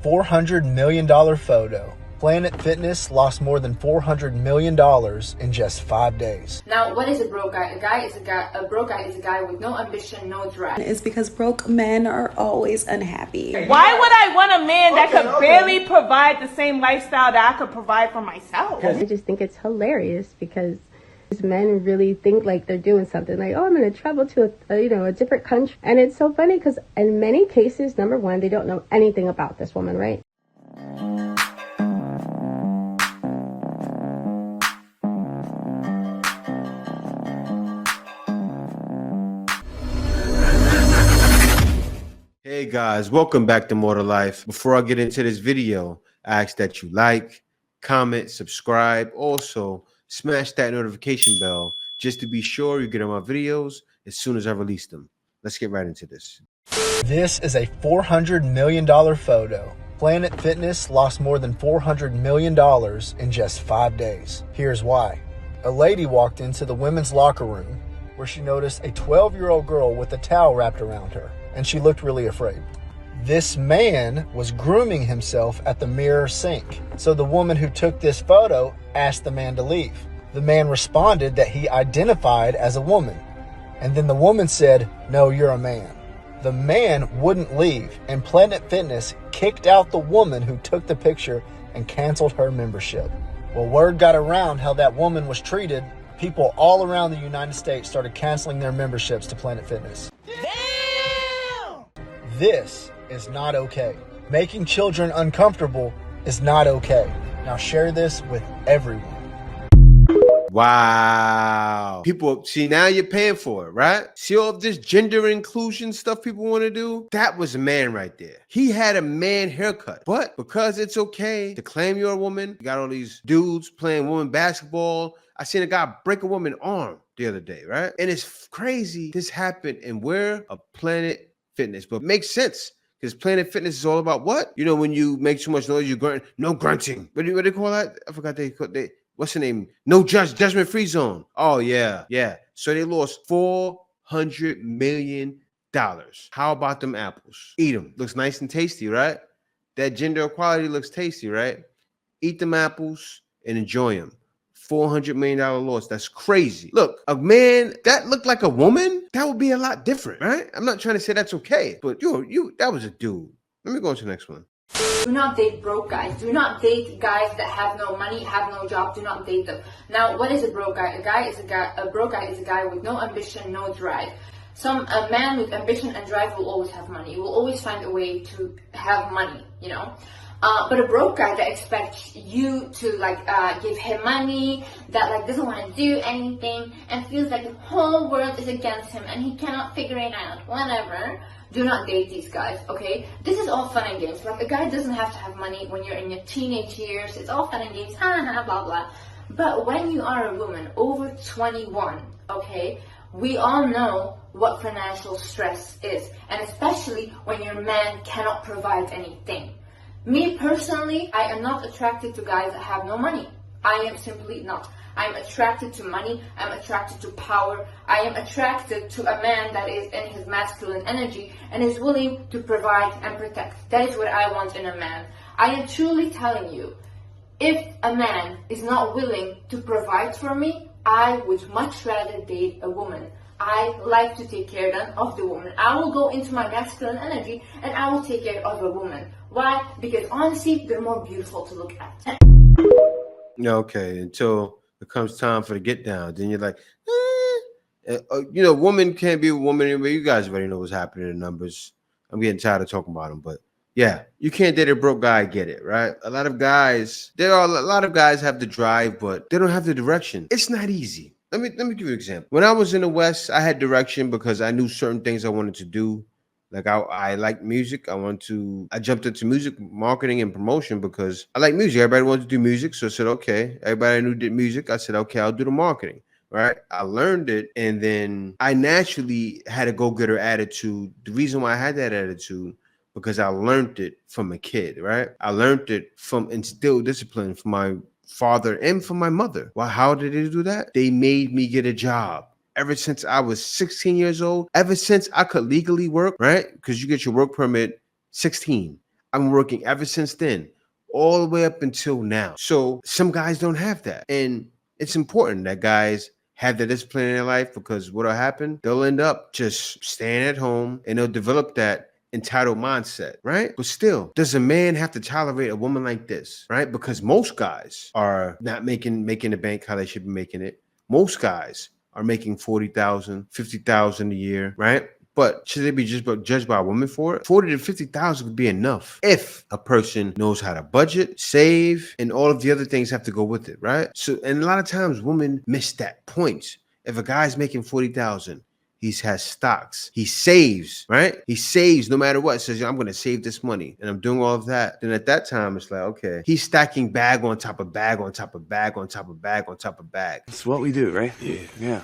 $400 million photo. Planet Fitness lost more than $400 million in just 5 days. Now, what is a broke guy? A broke guy is a guy with no ambition, no drive. It's because broke men are always unhappy. Why would I want a man that could barely provide the same lifestyle that I could provide for myself? I just think it's hilarious because men really think like they're doing something, like, oh, I'm going to travel to a different country. And it's so funny because in many cases, number one, they don't know anything about this woman, right? Hey guys, welcome back to More to Life. Before I get into this video, I ask that you like, comment, subscribe. Also, smash that notification bell just to be sure you get on my videos as soon as I release them. Let's get right into this. This is a $400 million photo. Planet Fitness lost more than $400 million in just 5 days. Here's why. A lady walked into the women's locker room where she noticed a 12-year-old girl with a towel wrapped around her, and she looked really afraid. This man was grooming himself at the mirror sink. So the woman who took this photo asked the man to leave. The man responded that he identified as a woman. And then the woman said, "No, you're a man." The man wouldn't leave, and Planet Fitness kicked out the woman who took the picture and canceled her membership. Well, word got around how that woman was treated. People all around the United States started canceling their memberships to Planet Fitness. Damn! This is not okay. Making children uncomfortable is not okay. Now share this with everyone. Wow. People, see, now you're paying for it, right? See all this gender inclusion stuff people want to do? That was a man right there. He had a man haircut. But because it's okay to claim you're a woman, you got all these dudes playing women basketball. I seen a guy break a woman's arm the other day, right? And it's crazy this happened, and we're a Planet Fitness. But it makes sense, because Planet Fitness is all about what? You know, when you make too much noise, you grunt. No grunting. What do they call that? I forgot what's the name? No judgment-free zone. Oh, yeah. So they lost $400 million. How about them apples? Eat them. Looks nice and tasty, right? That gender equality looks tasty, right? Eat them apples and enjoy them. $400 million loss. That's crazy. Look, a man that looked like a woman, that would be a lot different, right? I'm not trying to say that's okay, but that was a dude. Let me go on to the next one. Do not date broke guys. Do not date guys that have no money, have no job. Do not date them. Now, what is a broke guy? A broke guy is a guy with no ambition, no drive. A man with ambition and drive will always have money. He will always find a way to have money, you know. But a broke guy that expects you to give him money, that doesn't want to do anything, and feels like the whole world is against him and he cannot figure it out, whatever. Do not date these guys, okay? This is all fun and games. Like, a guy doesn't have to have money when you're in your teenage years. It's all fun and games, blah, blah. But when you are a woman over 21, okay, we all know what financial stress is. And especially when your man cannot provide anything. Me personally, I am not attracted to guys that have no money. I am simply not. I'm attracted to money. I'm attracted to power. I am attracted to a man that is in his masculine energy and is willing to provide and protect. That is what I want in a man. I am truly telling you, if a man is not willing to provide for me, I would much rather date a woman. I like to take care of the woman. I will go into my masculine energy and I will take care of a woman. Why? Because honestly, they're more beautiful to look at. Okay, until it comes time for the get down, then you're like, woman can't be a woman anyway. You guys already know what's happening in the numbers. I'm getting tired of talking about them, but yeah, you can't date a broke guy. I get it, right? A lot of guys have the drive, but they don't have the direction. It's not easy. Let me give you an example. When I was in the West, I had direction because I knew certain things I wanted to do. Like I like music. I jumped into music marketing and promotion because I like music. Everybody wanted to do music. So I said, okay. Everybody I knew did music. I said, okay, I'll do the marketing. Right. I learned it. And then I naturally had a go-getter attitude. The reason why I had that attitude, because I learned it from a kid. Right. I learned it from instilled discipline from my father and from my mother. Well, how did they do that? They made me get a job. Ever since I was 16 years old, ever since I could legally work, right? Because you get your work permit 16. I'm working ever since then, all the way up until now. So some guys don't have that. And it's important that guys have that discipline in their life, because what'll happen, they'll end up just staying at home and they'll develop that entitled mindset, right? But still, does a man have to tolerate a woman like this, right? Because most guys are not making the bank how they should be making it. Most guys are making 40,000, 50,000 a year, right? But should they be judged by a woman for it? 40 to 50,000 would be enough if a person knows how to budget, save, and all of the other things have to go with it, right? So, and a lot of times women miss that point. If a guy's making 40,000, he has stocks, he saves, right? He saves no matter what. Says, I'm going to save this money and I'm doing all of that. Then at that time, it's like, okay, he's stacking bag on top of bag on top of bag on top of bag on top of bag. That's what we do, right? Yeah.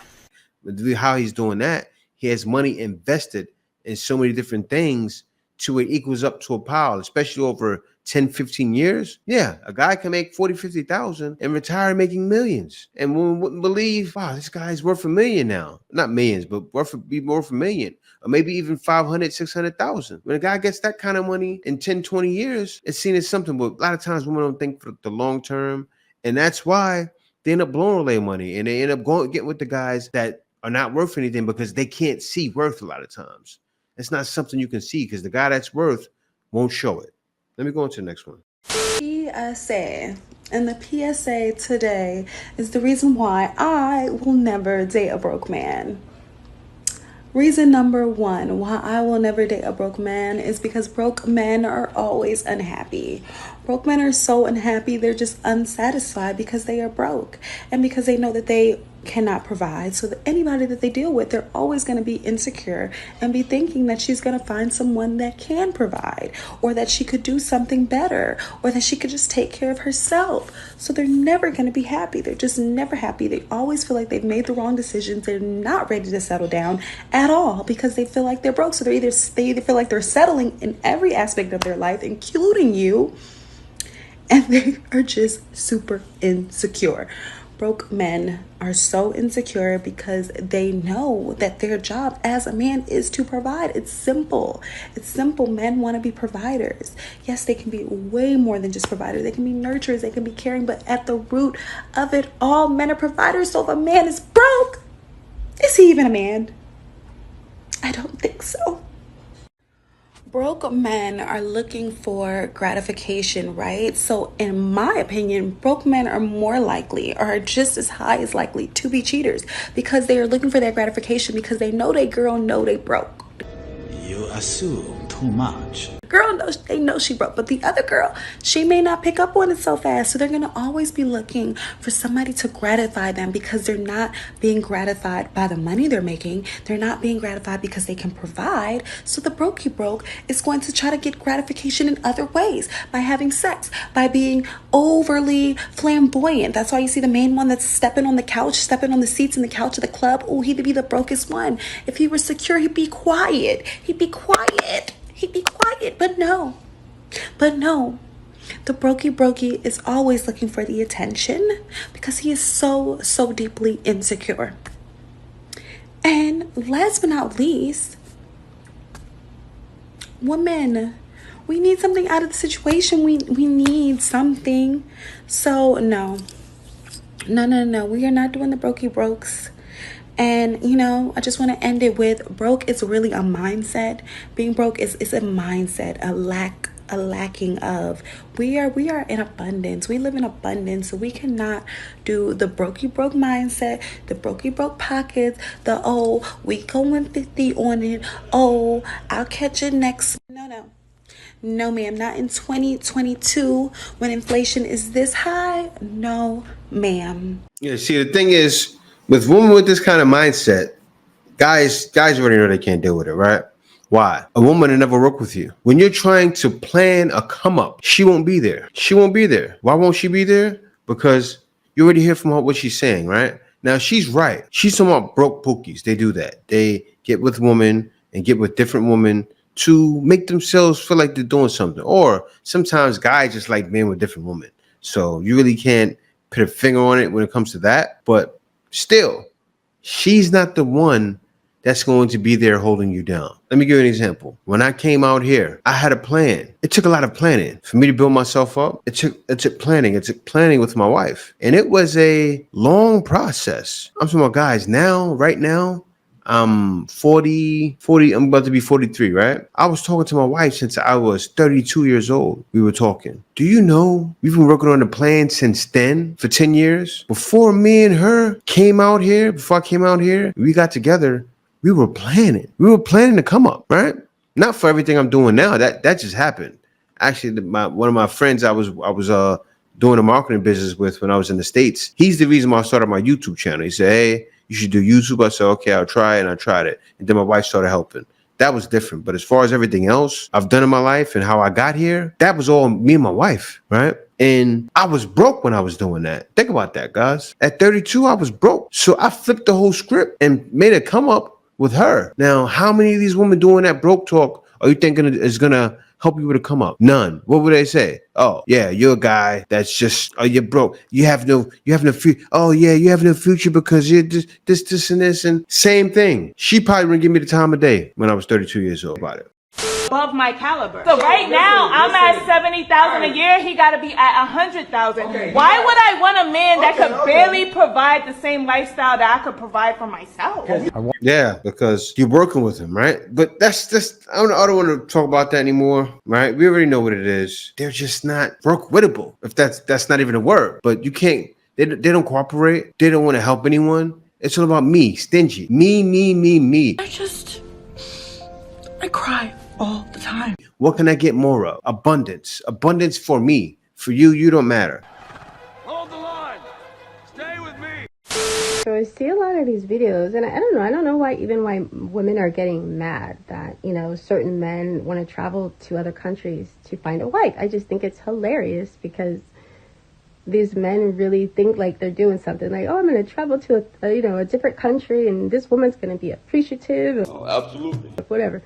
But how he's doing that, he has money invested in so many different things to it equals up to a pile, especially over 10, 15 years. Yeah, a guy can make 40, 50,000 and retire making millions. And women wouldn't believe, wow, this guy's worth $1 million now. Not millions, but worth $1 million. Or maybe even 500, 600,000. When a guy gets that kind of money in 10, 20 years, it's seen as something. But a lot of times women don't think for the long term. And that's why they end up blowing away money. And they end up getting with the guys that are not worth anything, because they can't see worth a lot of times. It's not something you can see, because the guy that's worth won't show it. Let me go on to the next one. PSA. And the PSA today is the reason why I will never date a broke man. Reason number one why I will never date a broke man is because broke men are always unhappy. Broke men are so unhappy, they're just unsatisfied because they are broke and because they know that they cannot provide. So that anybody that they deal with, they're always going to be insecure and be thinking that she's going to find someone that can provide, or that she could do something better, or that she could just take care of herself. So they're never going to be happy. They're just never happy. They always feel like they've made the wrong decisions. They're not ready to settle down at all because they feel like they're broke. So they either feel like they're settling in every aspect of their life, including you, and they are just super insecure. Broke men are so insecure because they know that their job as a man is to provide. It's simple. It's simple. Men want to be providers. Yes, they can be way more than just providers. They can be nurturers. They can be caring. But at the root of it all, men are providers. So if a man is broke, is he even a man? I don't think so. Broke men are looking for gratification, right? So in my opinion, broke men are more likely, or just as high as likely, to be cheaters because they are looking for that gratification because they know they girl know they broke. You assume too much. Girl knows, they know she broke, but the other girl, she may not pick up on it so fast. So they're going to always be looking for somebody to gratify them because they're not being gratified by the money they're making. They're not being gratified because they can provide. So the brokey broke is going to try to get gratification in other ways, by having sex, by being overly flamboyant. That's why you see the main one that's stepping on the couch, stepping on the seats in the couch of the club. Oh, he'd be the brokest one. If he was secure, he'd be quiet. He'd be quiet. But no, the brokey is always looking for the attention because he is so deeply insecure. And last but not least, women, we need something out of the situation. We need something. So no, we are not doing the brokey brokes. And, you know, I just want to end it with broke is really a mindset. Being broke is a mindset, a lacking of. We are in abundance. We live in abundance. So we cannot do the brokey broke mindset, the brokey broke pockets, the, oh, we going 50 on it. Oh, I'll catch it next. No, ma'am, not in 2022 when inflation is this high. No, ma'am. Yeah, see, the thing is, with women with this kind of mindset, guys already know they can't deal with it, right? Why? A woman will never work with you. When you're trying to plan a come up, she won't be there. Why won't she be there? Because you already hear from her what she's saying, right? Now, she's right. She's talking about broke pookies. They do that. They get with women and get with different women to make themselves feel like they're doing something. Or sometimes guys just like men with different women. So you really can't put a finger on it when it comes to that. But still, she's not the one that's going to be there holding you down. Let me give you an example. When I came out here, I had a plan. It took a lot of planning for me to build myself up. It took planning. It took planning with my wife. And it was a long process. I'm talking about, guys, right now, I'm 40, I'm about to be 43, right? I was talking to my wife since I was 32 years old. We were talking. Do you know we've been working on the plan since then for 10 years? Before me and her before I came out here, we got together, we were planning. We were planning to come up, right? Not for everything I'm doing now. That just happened. Actually, one of my friends I was doing a marketing business with when I was in the States, he's the reason why I started my YouTube channel. He said, hey, you should do YouTube. I said, okay, I'll try it. And I tried it. And then my wife started helping. That was different. But as far as everything else I've done in my life and how I got here, that was all me and my wife, right? And I was broke when I was doing that. Think about that, guys. At 32, I was broke. So I flipped the whole script and made a come up with her. Now, how many of these women doing that broke talk are you thinking is going to help you to come up? None. What would they say? Oh, yeah, you're a guy that's just, oh, you're broke. You have no future. Oh, yeah, you have no future because you're this, and this. And same thing. She probably wouldn't give me the time of day when I was 32 years old about it. Above my caliber. So right now, I'm at 70,000 a year. He got to be at 100,000. Okay. Why would I want a man that could barely provide the same lifestyle that I could provide for myself? Yeah, because you're working with him, right? But that's just, I don't want to talk about that anymore, right? We already know what it is. They're just not broke-wittable, if that's not even a word. But you can't, they don't cooperate. They don't want to help anyone. It's all about me, stingy. Me. I cry all the time. What can I get more of? Abundance. Abundance for me. For you, you don't matter. Hold the line. Stay with me. So I see a lot of these videos, and I don't know why women are getting mad that, you know, certain men want to travel to other countries to find a wife. I just think it's hilarious because these men really think like they're doing something. Like, oh, I'm going to travel to a different country, and this woman's going to be appreciative. Oh, absolutely. Whatever.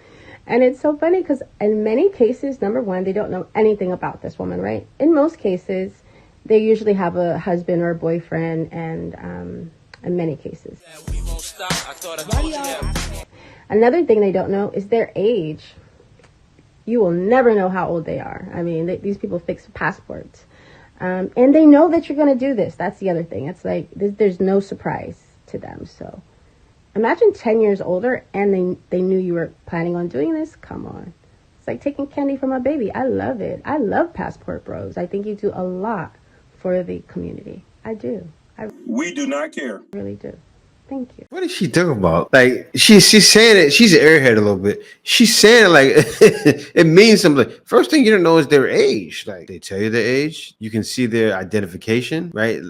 And it's so funny because in many cases, number one, they don't know anything about this woman, right? In most cases, they usually have a husband or a boyfriend, and in many cases. Another thing they don't know is their age. You will never know how old they are. I mean, these people fix passports. And they know that you're going to do this. That's the other thing. It's like there's no surprise to them. So imagine 10 years older and they knew you were planning on doing this. Come on. It's like taking candy from a baby. I love it. I love Passport Bros. I think you do a lot for the community. I do. We do not care. I really do. Thank you. What is she talking about? Like she's saying it. She's an airhead a little bit. She's saying it like it means something. First thing you don't know is their age. Like they tell you their age. You can see their identification, right?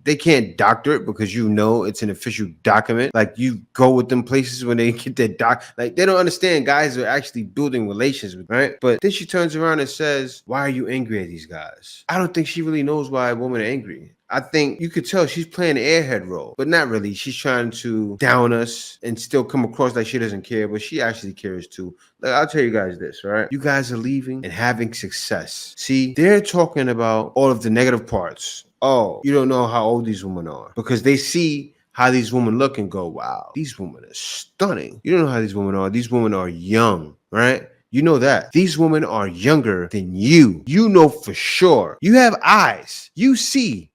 They can't doctor it because you know it's an official document. Like you go with them places when they get their like they don't understand guys are actually building relations with, right? But then she turns around and says, why are you angry at these guys? I don't think she really knows why a woman are angry. I think you could tell she's playing the airhead role, but not really. She's trying to down us and still come across like she doesn't care, but she actually cares too. Like, I'll tell you guys this, right? You guys are leaving and having success. See, they're talking about all of the negative parts. Oh, you don't know how old these women are because they see how these women look and go, wow, these women are stunning. You don't know how these women are. These women are young, right? You know that. These women are younger than you. You know for sure. You have eyes. You see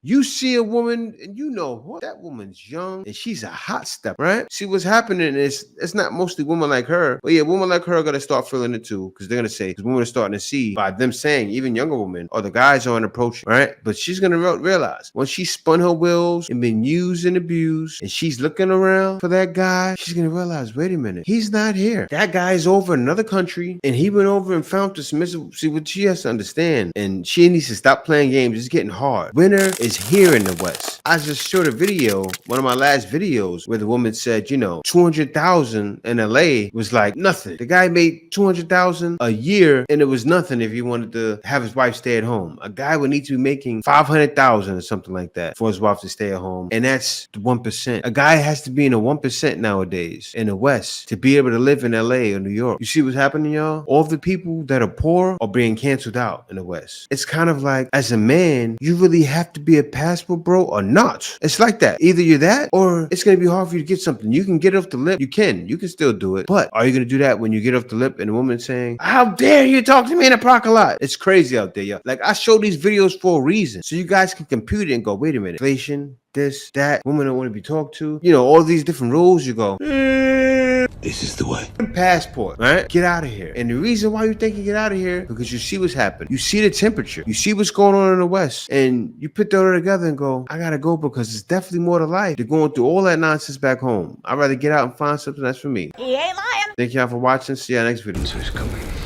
a woman and you know what? That woman's young and she's a hot step, right? See what's happening is it's not mostly women like her, but yeah, women like her are going to start feeling it too because they're going to say, because women are starting to see by them saying, even younger women, or the guys aren't approaching, right? But she's going to realize once she spun her wheels and been used and abused and she's looking around for that guy, she's going to realize, wait a minute, he's not here. That guy's over in another country. And he went over and found the submissive. See what she has to understand. And she needs to stop playing games. It's getting hard. Winter is here in the West. I just showed a video, one of my last videos, where the woman said, 200,000 in LA was like nothing. The guy made 200,000 a year and it was nothing if he wanted to have his wife stay at home. A guy would need to be making 500,000 or something like that for his wife to stay at home. And that's the 1%. A guy has to be in the 1% nowadays in the West to be able to live in LA or New York. You see what's happening, y'all? while, all the people that are poor are being canceled out in the West. It's kind of like, as a man, you really have to be a passport bro or not. It's like that. Either you're that, or it's going to be hard for you to get something. You can get off the lip. You can still do it. But are you going to do that when you get off the lip and a woman saying, how dare you talk to me in a parking lot? It's crazy out there, yo. Like, I show these videos for a reason. So you guys can compute it and go, wait a minute. Inflation, this, that, women don't want to be talked to. You know, all these different rules. You go, This is the way. passport, right? Get out of here. And the reason why you think you get out of here, because you see what's happening. You see the temperature. You see what's going on in the West. And you put that all together and go, I gotta go because it's definitely more to life than going through all that nonsense back home. I'd rather get out and find something that's for me. He ain't lying. Thank y'all for watching. See y'all next video. So it's coming.